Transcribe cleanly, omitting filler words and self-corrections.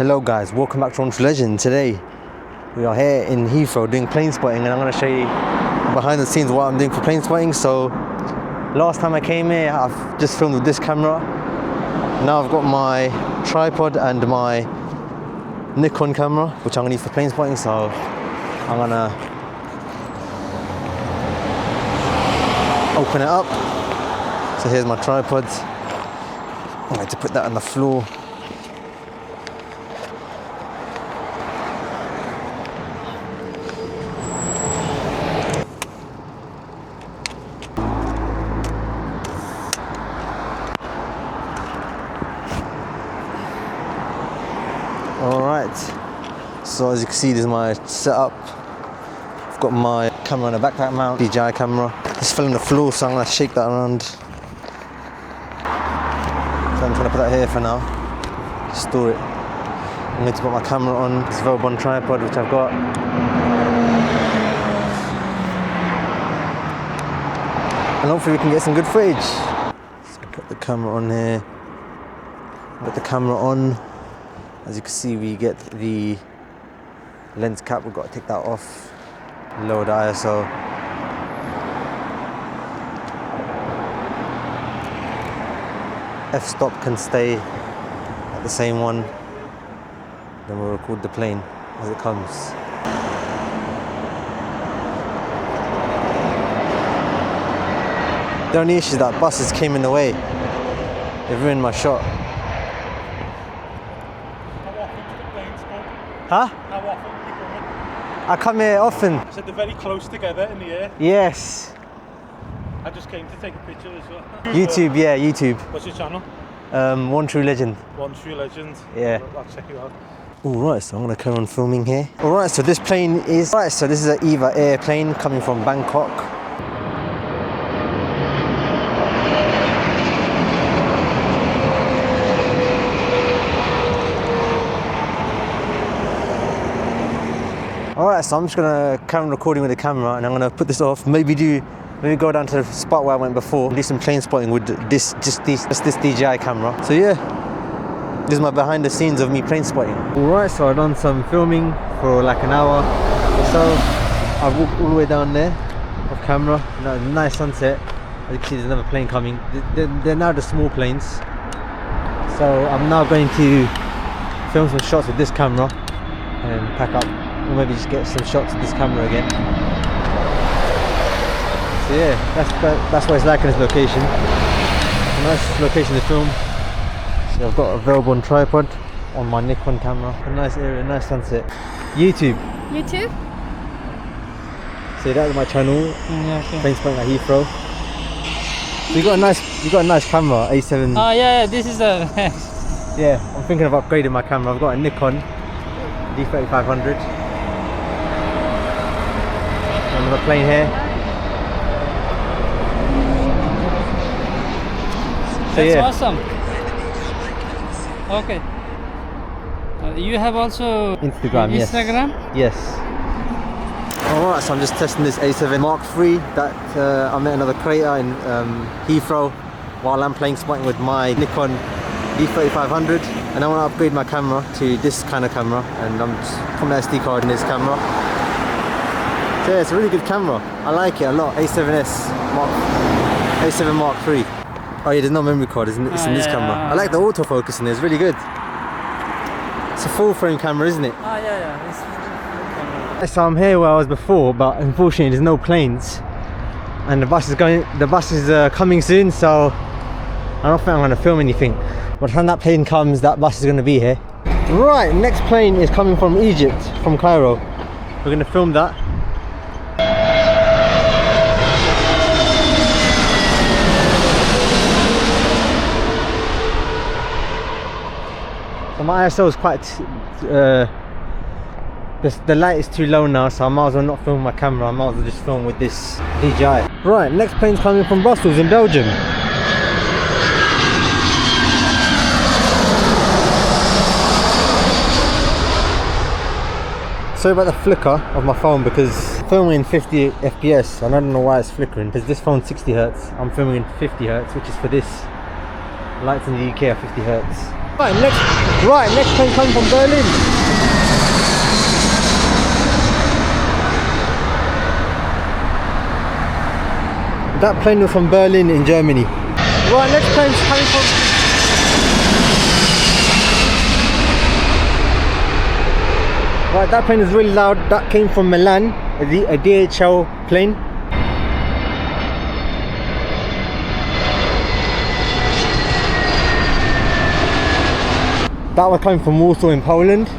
Hello guys, welcome back to LiQWYD. Today we are here in Heathrow doing plane spotting, and I'm going to show you behind the scenes what I'm doing for plane spotting. So last time I came here I've just filmed with this camera. Now I've got my tripod and my Nikon camera which I'm going to use for plane spotting. So I'm going to open it up. So here's my tripod. I'm going to put that on the floor. Alright, so as you can see, this is my setup. I've got my camera on a backpack mount, DJI camera. It's fell on the floor, so I'm going to shake that around. So I'm trying to put that here for now, store it. I'm going to put my camera on this Velbon tripod which I've got. And hopefully we can get some good footage. So put the camera on here, put the camera on. As you can see, we get the lens cap, we've got to take that off, lower the ISO. F-stop can stay at the same one, then we'll record the plane as it comes. The only issue is that buses came in the way, they ruined my shot. Huh? How often do you come in? I come here often. I said they're very close together in the air. Yes. I just came to take a picture as well. YouTube, yeah, YouTube. What's your channel? One True Legend. One True Legend. Yeah. I'll check you out. Alright, so I'm going to carry on filming here. Alright, so this plane is... Alright, so this is an EVA airplane coming from Bangkok. Alright, so I'm just gonna carry on recording with the camera and I'm gonna put this off, maybe go down to the spot where I went before, do some plane spotting with this DJI camera. So yeah, this is my behind the scenes of me plane spotting. Alright, so I've done some filming for like an hour or so. I've walked all the way down there off camera. Nice sunset. As you can see, there's another plane coming. They're now the small planes. So I'm now going to film some shots with this camera and pack up. Or maybe just get some shots of this camera again. So yeah, that's what it's like in this location. It's a nice location to film. So I've got a Velbon tripod on my Nikon camera. A nice area, nice sunset. YouTube. YouTube? So that's my channel. Yeah, okay. Plane spotting at Heathrow. So you got a nice camera, A7. Oh yeah, this is a Yeah, I'm thinking of upgrading my camera. I've got a Nikon D3500. Another plane here. So That's yeah. awesome. Okay. You have also Instagram, yes. Yes. Alright, so I'm just testing this A7 Mark III that I met another creator in Heathrow while I'm plane spotting with my Nikon D3500, and I want to upgrade my camera to this kind of camera, and I'm just putting my SD card in this camera. So yeah, it's a really good camera. I like it a lot. A7S A7 Mark III. Oh yeah, there's no memory card, isn't it? It's in this camera. I like the autofocus in there, it's really good. It's a full frame camera, isn't it? Oh yeah. So I'm here where I was before, but unfortunately there's no planes, and the bus is coming soon, so I don't think I'm going to film anything. But when that plane comes, that bus is going to be here. Right, next plane is coming from Egypt, from Cairo. We're going to film that. So my ISO is quite... the light is too low now, so I might as well not film my camera. I might as well just film with this DJI. Right, next plane's coming from Brussels in Belgium. Sorry about the flicker of my phone because I'm filming in 50 FPS and I don't know why it's flickering, because this phone's 60 Hz. I'm filming in 50 Hz, which is for this. Lights in the UK are 50 Hz. Next plane coming from Berlin. That plane was from Berlin in Germany. Right, next plane's coming from... Right, that plane is really loud. That came from Milan, a DHL plane. That was coming from Warsaw in Poland.